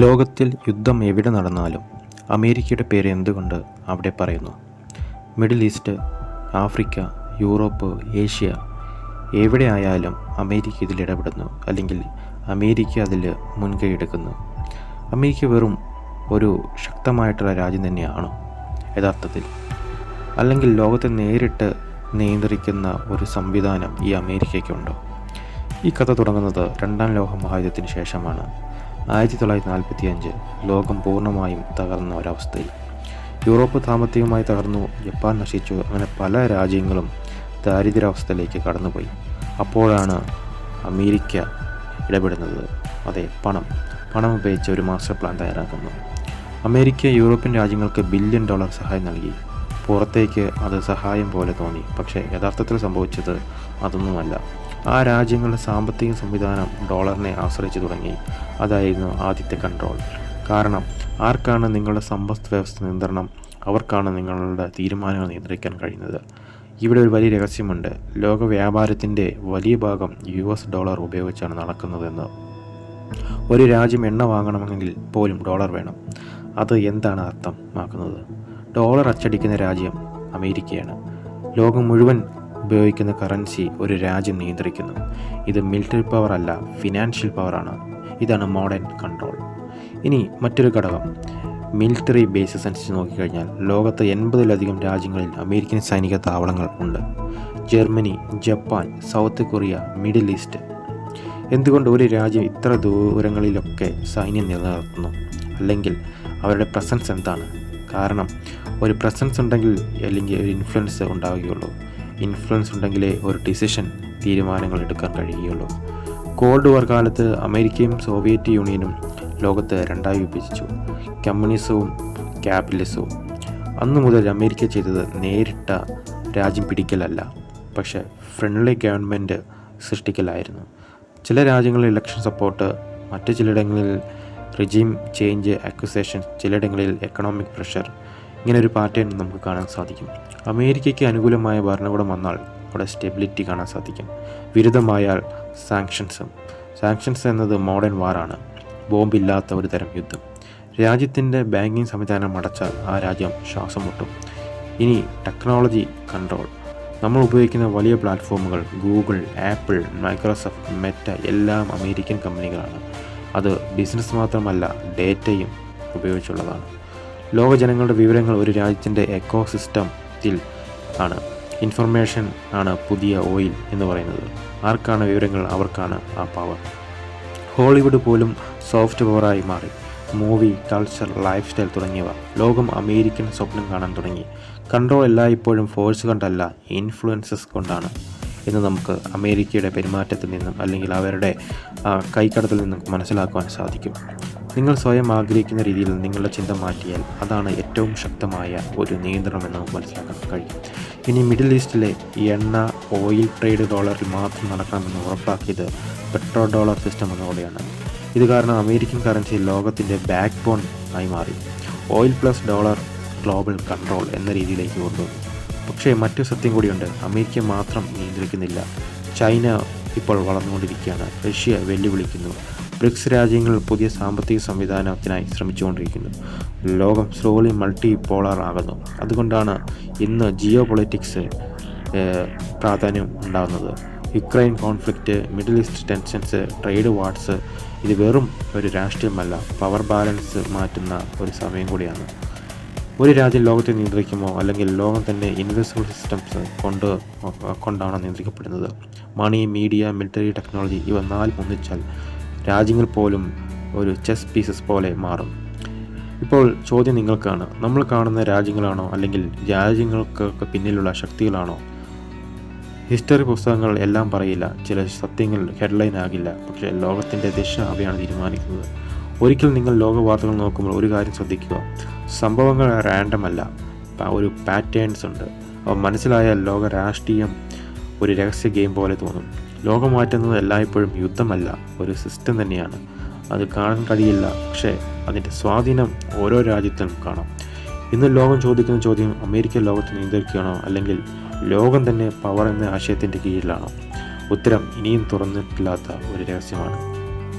ലോകത്തിൽ യുദ്ധം എവിടെ നടന്നാലും അമേരിക്കയുടെ പേര് എന്തുകൊണ്ട് അവിടെ പറയുന്നു? Middle east, Africa, Europe, Asia എവിടെയായാലും അമേരിക്ക ഇതിൽ ഇടപെടുന്നു, അല്ലെങ്കിൽ അമേരിക്ക അതിൽ മുൻകൈ എടുക്കുന്നു. അമേരിക്ക വെറും ഒരു ശക്തമായിട്ടുള്ള രാജ്യം തന്നെയാണോ യഥാർത്ഥത്തിൽ? അല്ലെങ്കിൽ ലോകത്തെ നേരിട്ട് നിയന്ത്രിക്കുന്ന ഒരു സംവിധാനം ഈ അമേരിക്കയ്ക്കുണ്ടോ? ഈ കഥ തുടങ്ങുന്നത് രണ്ടാം ലോക മഹായുദ്ധത്തിന് ശേഷമാണ്. 1945 ലോകം പൂർണ്ണമായും തകർന്ന ഒരവസ്ഥയിൽ. യൂറോപ്പ് സാമ്പത്തികമായി തകർന്നു, ജപ്പാൻ നശിച്ചു, അങ്ങനെ പല രാജ്യങ്ങളും ദാരിദ്ര്യാവസ്ഥയിലേക്ക് കടന്നുപോയി. അപ്പോഴാണ് അമേരിക്ക ഇടപെടുന്നത്. അതെ, പണം ഉപയോഗിച്ച് ഒരു മാസ്റ്റർ പ്ലാൻ തയ്യാറാക്കുന്നു. അമേരിക്ക യൂറോപ്യൻ രാജ്യങ്ങൾക്ക് $1 ബില്യൺ സഹായം നൽകി. പുറത്തേക്ക് അത് സഹായം പോലെ തോന്നി, പക്ഷേ യഥാർത്ഥത്തിൽ സംഭവിച്ചത് അതൊന്നുമല്ല. ആ രാജ്യങ്ങളുടെ സാമ്പത്തിക സംവിധാനം ഡോളറിനെ ആശ്രയിച്ചു തുടങ്ങി. അതായിരുന്നു ആദ്യത്തെ കൺട്രോൾ. കാരണം ആർക്കാണ് നിങ്ങളുടെ സമ്പദ് വ്യവസ്ഥ നിയന്ത്രണം? അവർക്കാണ് നിങ്ങളുടെ തീരുമാനങ്ങൾ നിയന്ത്രിക്കാൻ കഴിയുന്നത്. ഇവിടെ ഒരു വലിയ രഹസ്യമുണ്ട്. ലോക വ്യാപാരത്തിൻ്റെ വലിയ ഭാഗം $US ഉപയോഗിച്ചാണ് നടക്കുന്നതെന്ന്. ഒരു രാജ്യം എണ്ണ വാങ്ങണമെങ്കിൽ പോലും ഡോളർ വേണം. അത് എന്താണ് അർത്ഥമാക്കുന്നത്? ഡോളർ അച്ചടിക്കുന്ന രാജ്യം അമേരിക്കയാണ്. ലോകം മുഴുവൻ ഉപയോഗിക്കുന്ന കറൻസി ഒരു രാജ്യം നിയന്ത്രിക്കുന്നു. ഇത് മിലിറ്ററി പവർ അല്ല, ഫിനാൻഷ്യൽ പവറാണ്. ഇതാണ് മോഡേൺ കൺട്രോൾ. ഇനി മറ്റൊരു ഘടകം, മിലിറ്ററി ബേസസ് അനുസരിച്ച് നോക്കിക്കഴിഞ്ഞാൽ ലോകത്ത് 80-ലധികം രാജ്യങ്ങളിൽ അമേരിക്കൻ സൈനിക താവളങ്ങൾ ഉണ്ട്. Germany, Japan, south Korea, middle east. എന്തുകൊണ്ട് ഒരു രാജ്യം ഇത്ര ദൂരങ്ങളിലൊക്കെ സൈന്യം നിലനിർത്തുന്നു? അല്ലെങ്കിൽ അവരുടെ പ്രസൻസ് എന്താണ്? കാരണം ഒരു പ്രസൻസ് ഉണ്ടെങ്കിൽ അല്ലെങ്കിൽ ഒരു ഇൻഫ്ലുവൻസ് ഉണ്ടാവുകയുള്ളൂ. ഇൻഫ്ലുവൻസ് ഉണ്ടെങ്കിലേ ഒരു തീരുമാനങ്ങൾ എടുക്കാൻ കഴിയുകയുള്ളൂ. കോൾഡ് വാർ കാലത്ത് അമേരിക്കയും സോവിയറ്റ് യൂണിയനും ലോകത്ത് രണ്ടായി വിഭജിച്ചു, കമ്മ്യൂണിസവും ക്യാപിറ്റലിസവും. അന്നു മുതൽ അമേരിക്ക ചെയ്തത് നേരിട്ട രാജ്യം പിടിക്കലല്ല, പക്ഷേ ഫ്രണ്ട്ലി ഗവൺമെൻറ് സൃഷ്ടിക്കലായിരുന്നു. ചില രാജ്യങ്ങളിൽ ഇലക്ഷൻ സപ്പോർട്ട്, മറ്റു ചിലയിടങ്ങളിൽ റിജീം ചേഞ്ച് അക്വിസേഷൻ, ചിലയിടങ്ങളിൽ എക്കണോമിക് പ്രഷർ. ഇങ്ങനെ ഒരു പാറ്റേൺ നമുക്ക് കാണാൻ സാധിക്കും. അമേരിക്കയ്ക്ക് അനുകൂലമായ ഭരണകൂടം വന്നാൽ അവിടെ സ്റ്റെബിലിറ്റി കാണാൻ സാധിക്കും. വിരുദ്ധമായാൽ സാങ്ഷൻസ് എന്നത് മോഡേൺ വാറാണ്, ബോംബില്ലാത്ത ഒരു തരം യുദ്ധം. രാജ്യത്തിൻ്റെ ബാങ്കിങ് സംവിധാനം അടച്ചാൽ ആ രാജ്യം ശ്വാസം മുട്ടും. ഇനി ടെക്നോളജി കൺട്രോൾ. നമ്മൾ ഉപയോഗിക്കുന്ന വലിയ പ്ലാറ്റ്ഫോമുകൾ ഗൂഗിൾ, ആപ്പിൾ, മൈക്രോസോഫ്റ്റ്, മെറ്റ എല്ലാം അമേരിക്കൻ കമ്പനികളാണ്. അത് ബിസിനസ് മാത്രമല്ല, ഡേറ്റയും ഉപയോഗിച്ചുള്ളതാണ്. ലോക ജനങ്ങളുടെ വിവരങ്ങൾ ഒരു രാജ്യത്തിൻ്റെ എക്കോസിസ്റ്റത്തിൽ ആണ്. ഇൻഫർമേഷൻ ആണ് പുതിയ ഓയിൽ എന്ന് പറയുന്നത്. ആർക്കാണ് വിവരങ്ങൾ, അവർക്കാണ് ആ പവർ. ഹോളിവുഡ് പോലും സോഫ്റ്റ് പവറായി മാറി. മൂവി, കൾച്ചർ, ലൈഫ് സ്റ്റൈൽ തുടങ്ങിയവ. ലോകം അമേരിക്കൻ സ്വപ്നം കാണാൻ തുടങ്ങി. കൺട്രോൾ എല്ലായ്പ്പോഴും ഫോഴ്സ് കൊണ്ടല്ല, ഇൻഫ്ലുവൻസസ് കൊണ്ടാണ് എന്ന് നമുക്ക് അമേരിക്കയുടെ പെരുമാറ്റത്തിൽ നിന്നും അല്ലെങ്കിൽ അവരുടെ കൈക്കടത്തിൽ നിന്നും മനസ്സിലാക്കുവാൻ സാധിക്കും. നിങ്ങൾ സ്വയം ആഗ്രഹിക്കുന്ന രീതിയിൽ നിങ്ങളുടെ ചിന്ത മാറ്റിയാൽ അതാണ് ഏറ്റവും ശക്തമായ ഒരു നിയന്ത്രണം എന്ന് നമുക്ക് മനസ്സിലാക്കാൻ കഴിയും. ഇനി മിഡിൽ ഈസ്റ്റിലെ എണ്ണ, ഓയിൽ ട്രേഡ് ഡോളറിൽ മാത്രം നടക്കണമെന്ന് ഉറപ്പാക്കിയത് പെട്രോ ഡോളർ സിസ്റ്റം എന്നതോടെയാണ്. ഇത് കാരണം അമേരിക്കൻ കറൻസി ലോകത്തിൻ്റെ ബാക്ക് ബോൺ ആയി മാറി. Oil plus dollar global control എന്ന രീതിയിലേക്ക് കൊണ്ടുവന്നു. പക്ഷേ മറ്റു സത്യം കൂടിയുണ്ട്. അമേരിക്ക മാത്രം നിയന്ത്രിക്കുന്നില്ല. ചൈന ഇപ്പോൾ വളർന്നുകൊണ്ടിരിക്കുകയാണ്. റഷ്യ വെല്ലുവിളിക്കുന്നു. ബ്രിക്സ് രാജ്യങ്ങൾ പുതിയ സാമ്പത്തിക സംവിധാനത്തിനായി ശ്രമിച്ചുകൊണ്ടിരിക്കുന്നു. ലോകം സ്ലോലി മൾട്ടി പോളാർ ആകുന്നു. അതുകൊണ്ടാണ് ഇന്ന് ജിയോ പൊളിറ്റിക്സ് പ്രാധാന്യം ഉണ്ടാകുന്നത്. Ukraine conflict, middle east tensions, trade wars. ഇത് വെറും ഒരു രാഷ്ട്രീയമല്ല, പവർ ബാലൻസ് മാറ്റുന്ന ഒരു സമയം കൂടിയാണ്. ഒരു രാജ്യം ലോകത്തെ നിയന്ത്രിക്കുമോ, അല്ലെങ്കിൽ ലോകം തന്നെ ഇൻവിസിബിൾ സിസ്റ്റംസ് കൊണ്ടാണ് നിയന്ത്രിക്കപ്പെടുന്നത്? മണി, മീഡിയ, മിലിറ്ററി, ടെക്നോളജി, ഇവ 4 ഒന്നിച്ചാൽ രാജ്യങ്ങൾ പോലും ഒരു ചെസ് പീസസ് പോലെ മാറും. ഇപ്പോൾ ചോദ്യം നിങ്ങൾക്കാണ്. നമ്മൾ കാണുന്ന രാജ്യങ്ങളാണോ, അല്ലെങ്കിൽ രാജ്യങ്ങൾക്കൊക്കെ പിന്നിലുള്ള ശക്തികളാണോ? ഹിസ്റ്ററി പുസ്തകങ്ങൾ എല്ലാം പറയില്ല, ചില സത്യങ്ങൾ ഹെഡ്ലൈൻ ആകില്ല, പക്ഷേ ലോകത്തിൻ്റെ ദിശ അവയാണ് തീരുമാനിക്കുന്നത്. ഒരിക്കൽ നിങ്ങൾ ലോക വാർത്തകൾ നോക്കുമ്പോൾ ഒരു കാര്യം ശ്രദ്ധിക്കുക, സംഭവങ്ങൾ റാൻഡം അല്ല, ഒരു പാറ്റേൺസ് ഉണ്ട്. അവ മനസ്സിലായാൽ ലോക രാഷ്ട്രീയം ഒരു രഹസ്യ ഗെയിം പോലെ തോന്നും. ലോകം മാറ്റുന്നത് എല്ലായ്പ്പോഴും യുദ്ധമല്ല, ഒരു സിസ്റ്റം തന്നെയാണ്. അത് കാണാൻ കഴിയില്ല, പക്ഷേ അതിൻ്റെ സ്വാധീനം ഓരോ രാജ്യത്തിനും കാണാം. ഇന്ന് ലോകം ചോദിക്കുന്ന ചോദ്യം, അമേരിക്ക ലോകത്തെ നിയന്ത്രിക്കുകയാണോ, അല്ലെങ്കിൽ ലോകം തന്നെ പവർ എന്ന ആശയത്തിൻ്റെ കീഴിലാണോ? ഉത്തരം ഇനിയും തുറന്നിട്ടില്ലാത്ത ഒരു രഹസ്യമാണ്.